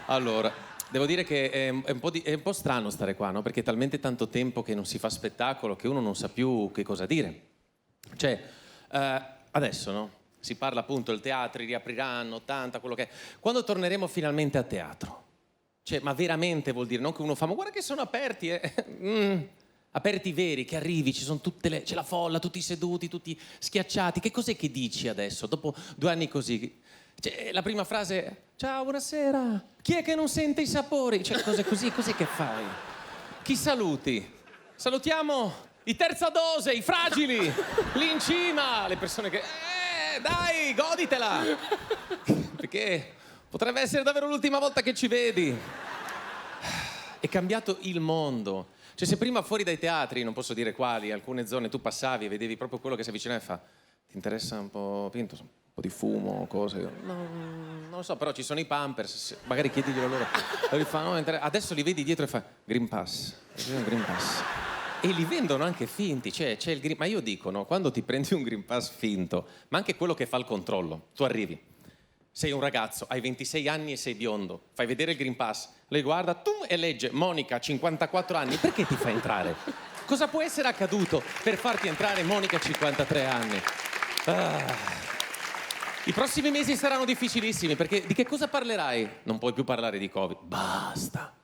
Allora, devo dire che è un po' strano stare qua, no? Perché è talmente tanto tempo che non si fa spettacolo che uno non sa più che cosa dire. Cioè, adesso, no? Si parla appunto, i teatri riapriranno, tanta, quello che è. Quando torneremo finalmente a teatro? Cioè, ma veramente vuol dire, non che uno fa, ma guarda che sono aperti, aperti veri, che arrivi, ci sono c'è la folla, tutti seduti, tutti schiacciati. Che cos'è che dici adesso, dopo 2 anni così? Cioè, la prima frase è, ciao, buonasera, chi è che non sente i sapori? Cioè, cose così, cos'è che fai? Chi saluti? Salutiamo i terza dose, i fragili, lì in cima, le persone che... dai, goditela! Perché potrebbe essere davvero l'ultima volta che ci vedi. È cambiato il mondo. Cioè, se prima fuori dai teatri, non posso dire quali, alcune zone tu passavi e vedevi proprio quello che si avvicinava e fa, ti interessa un po', Pinto, un po' di fumo, cose? No, non lo so, però ci sono i Pampers, magari chiediglielo loro. E fa, no, adesso li vedi dietro e fa, Green Pass, Green Pass. E li vendono anche finti, cioè c'è il Green... Ma io dico, no, quando ti prendi un Green Pass finto, ma anche quello che fa il controllo, tu arrivi, sei un ragazzo, hai 26 anni e sei biondo, fai vedere il Green Pass, lei guarda, e legge, Monica, 54 anni, perché ti fa entrare? Cosa può essere accaduto per farti entrare Monica, 53 anni? I prossimi mesi saranno difficilissimi, perché di che cosa parlerai? Non puoi più parlare di Covid, basta.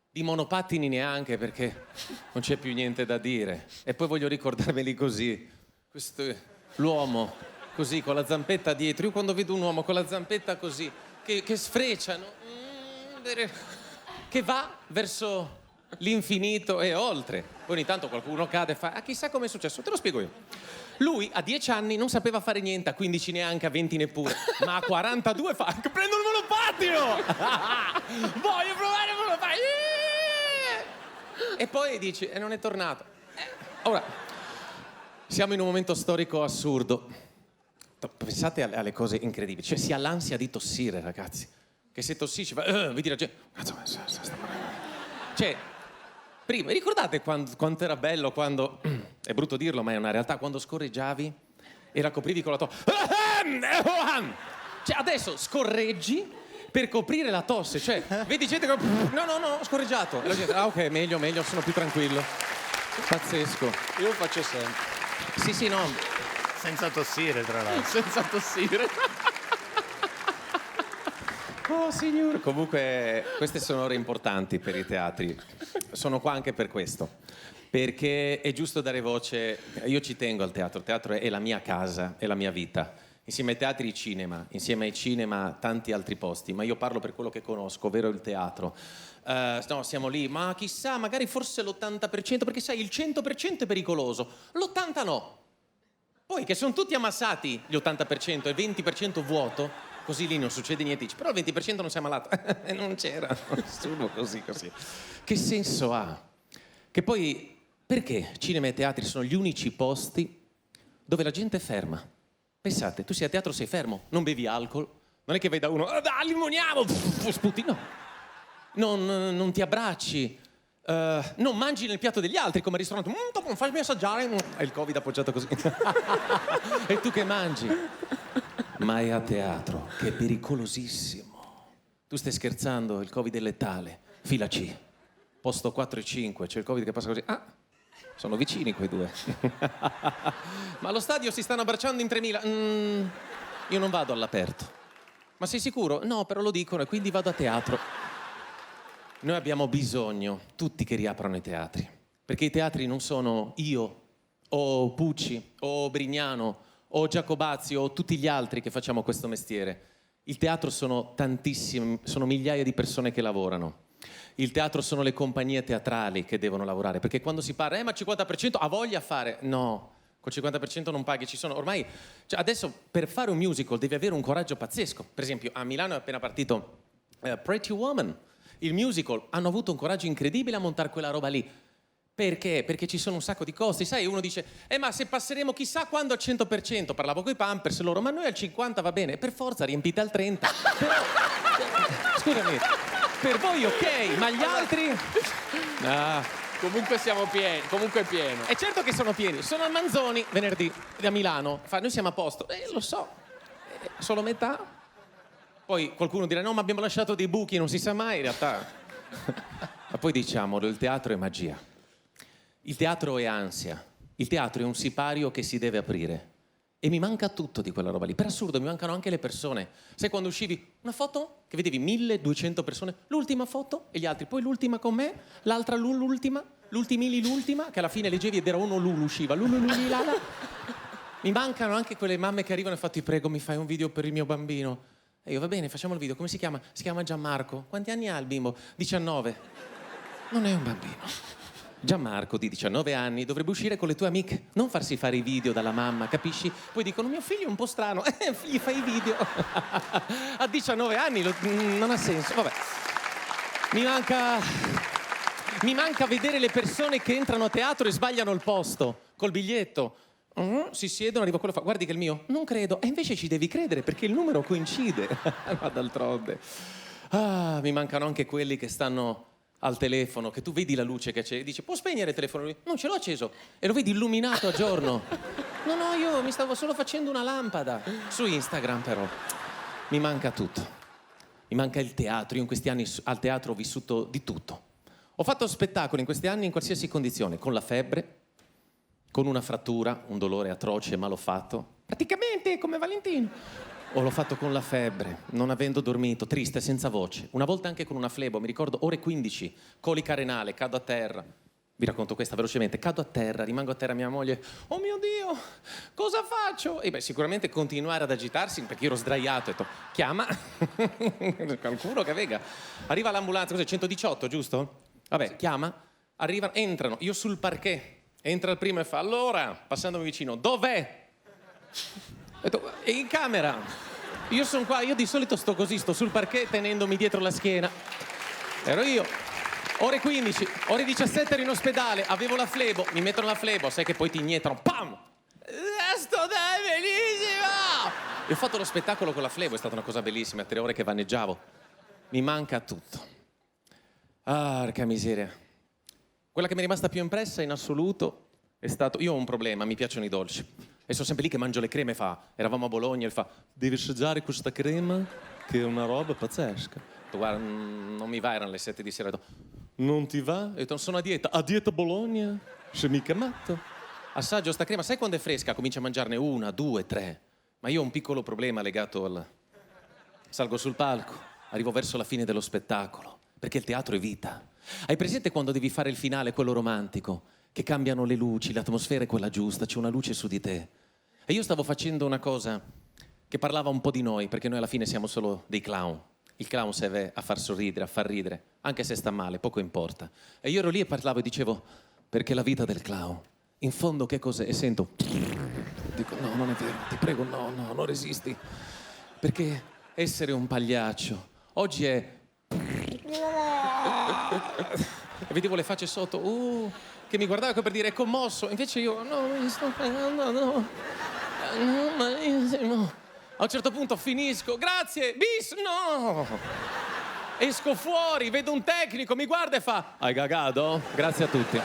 Di monopattini neanche, perché non c'è più niente da dire. E poi voglio ricordarmeli così. Questo è l'uomo, così, con la zampetta dietro. Io quando vedo un uomo con la zampetta così, che sfreccia, no? Che va verso l'infinito e oltre. Poi ogni tanto qualcuno cade e fa, chissà com'è successo, te lo spiego io. Lui a 10 anni non sapeva fare niente, a 15 neanche, a 20 neppure. Ma a 42 fa, prendo il monopattino! Voglio provare il monopattino! E poi dici, e non è tornato. Ora, siamo in un momento storico assurdo. Pensate alle cose incredibili. Cioè, si ha l'ansia di tossire, ragazzi. Che se tossisci, vedi la gente... Cioè, prima, ricordate quanto era bello quando... È brutto dirlo, ma è una realtà. Quando scorreggiavi e la coprivi con la tosse. Cioè, adesso scorreggi per coprire la tosse. Cioè, vedi gente che... No, ho scorreggiato. E la gente, ok, meglio, sono più tranquillo. Pazzesco. Io lo faccio sempre. Sì, no. Senza tossire, tra l'altro. Senza tossire. Oh, signore. Comunque, queste sono ore importanti per i teatri. Sono qua anche per questo. Perché è giusto dare voce. Io ci tengo al teatro. Il teatro è la mia casa, è la mia vita. Insieme ai teatri, cinema. Insieme ai cinema, tanti altri posti. Ma io parlo per quello che conosco, ovvero il teatro. No, siamo lì. Ma chissà, magari forse l'80%, perché sai, il 100% è pericoloso. L'80% no. Poi che sono tutti ammassati, gli 80% e 20% vuoto, così lì non succede niente. Dici, però il 20% non si è ammalato. Non c'era nessuno così. Che senso ha? Che poi... Perché cinema e teatri sono gli unici posti dove la gente è ferma? Pensate, tu sei a teatro, sei fermo, non bevi alcol, non è che vai da uno, limoniamo, sputi, no. Non ti abbracci, non mangi nel piatto degli altri come al ristorante, fammi assaggiare, è il Covid appoggiato così. E tu che mangi? Ma è a teatro, che è pericolosissimo. Tu stai scherzando, il Covid è letale, fila C, posto 4 e 5, c'è il Covid che passa così, sono vicini quei due. Ma allo stadio si stanno abbracciando in 3.000. Io non vado all'aperto. Ma sei sicuro? No, però lo dicono e quindi vado a teatro. Noi abbiamo bisogno, tutti, che riaprano i teatri. Perché i teatri non sono io, o Pucci, o Brignano, o Giacobazzi, o tutti gli altri che facciamo questo mestiere. Il teatro sono tantissimi, sono migliaia di persone che lavorano. Il teatro sono le compagnie teatrali che devono lavorare, perché quando si parla, ma il 50% ha voglia a fare, no, col 50% non paghi, ci sono, ormai, cioè adesso per fare un musical devi avere un coraggio pazzesco. Per esempio, a Milano è appena partito Pretty Woman, il musical, hanno avuto un coraggio incredibile a montare quella roba lì. Perché? Perché ci sono un sacco di costi, sai, uno dice, ma se passeremo chissà quando al 100%, parlavo coi Pampers loro, ma noi al 50% va bene, per forza riempite al 30%, però, scusami, per voi ok, ma gli altri? Comunque siamo pieni, comunque è pieno. E certo che sono pieni. Sono al Manzoni venerdì a Milano. Noi siamo a posto. Lo so. Solo metà. Poi qualcuno dirà no, ma abbiamo lasciato dei buchi, non si sa mai, in realtà. Ma poi diciamolo, il teatro è magia. Il teatro è ansia. Il teatro è un sipario che si deve aprire. E mi manca tutto di quella roba lì. Per assurdo, mi mancano anche le persone. Sai quando uscivi? Una foto che vedevi 1200 persone, l'ultima foto e gli altri, poi l'ultima con me, l'altra l'ultima, l'ultimili l'ultima, che alla fine leggevi ed era uno usciva, lulululilala. Mi mancano anche quelle mamme che arrivano e fanno ti prego mi fai un video per il mio bambino. E io va bene, facciamo il video, come si chiama? Si chiama Gianmarco. Quanti anni ha il bimbo? 19. Non è un bambino. Gianmarco di 19 anni dovrebbe uscire con le tue amiche, non farsi fare i video dalla mamma, capisci? Poi dicono mio figlio è un po' strano, gli fai i video. A 19 anni non ha senso, vabbè. Mi manca vedere le persone che entrano a teatro e sbagliano il posto col biglietto. Si siedono, arriva quello e fa guardi che è il mio, non credo, e invece ci devi credere perché il numero coincide. Ma d'altronde mi mancano anche quelli che stanno al telefono, che tu vedi la luce che c'è e dici può spegnere il telefono? Lui, non ce l'ho acceso e lo vedi illuminato a giorno. No, io mi stavo solo facendo una lampada. Su Instagram però mi manca tutto, mi manca il teatro. Io in questi anni al teatro ho vissuto di tutto. Ho fatto spettacoli in questi anni in qualsiasi condizione, con la febbre, con una frattura, un dolore atroce ma l'ho fatto praticamente come Valentino. O l'ho fatto con la febbre, non avendo dormito, triste, senza voce. Una volta anche con una flebo, mi ricordo, ore 15, colica renale, cado a terra. Vi racconto questa velocemente. Cado a terra, rimango a terra, mia moglie, oh mio Dio, cosa faccio? E beh, sicuramente continuare ad agitarsi, perché io ero sdraiato, ho detto, chiama qualcuno che venga. Arriva l'ambulanza, cos'è, 118, giusto? Vabbè, chiama, arrivano, entrano, io sul parquet. Entra il primo e fa, allora, passandomi vicino, dov'è? Ho detto, è in camera. Io sono qua, io di solito sto così, sto sul parquet tenendomi dietro la schiena. Ero io. Ore 15, ore 17 ero in ospedale, avevo la flebo, mi mettono la flebo, sai che poi ti iniettano, pam! Sto dai, bellissima! E ho fatto lo spettacolo con la flebo, è stata una cosa bellissima, 3 ore che vaneggiavo. Mi manca tutto. Ah, porca miseria. Quella che mi è rimasta più impressa in assoluto è stato... Io ho un problema, mi piacciono i dolci. E sono sempre lì che mangio le creme, eravamo a Bologna e fa, devi assaggiare questa crema che è una roba pazzesca. Ho detto, guarda, non mi va, erano le 7 di sera. Ho detto, non ti va? Ho detto, sono a dieta Bologna? Sei mica matto? Assaggio sta crema, sai quando è fresca? Comincio a mangiarne 1, 2, 3. Ma io ho un piccolo problema legato al... Salgo sul palco, arrivo verso la fine dello spettacolo, perché il teatro è vita. Hai presente quando devi fare il finale, quello romantico? Che cambiano le luci, l'atmosfera è quella giusta, c'è una luce su di te. E io stavo facendo una cosa che parlava un po' di noi, perché noi alla fine siamo solo dei clown. Il clown serve a far sorridere, a far ridere, anche se sta male, poco importa. E io ero lì e parlavo e dicevo, perché la vita del clown, in fondo che cos'è? E sento, dico, no, non è vero, ti prego, no, non resisti. Perché essere un pagliaccio, oggi è... E vedevo le facce sotto, che mi guardava come per dire è commosso, invece io no, mi sto pagando, no, malissimo. A un certo punto finisco, grazie, bis, no. Esco fuori, vedo un tecnico, mi guarda e fa, hai cagato? Grazie a tutti.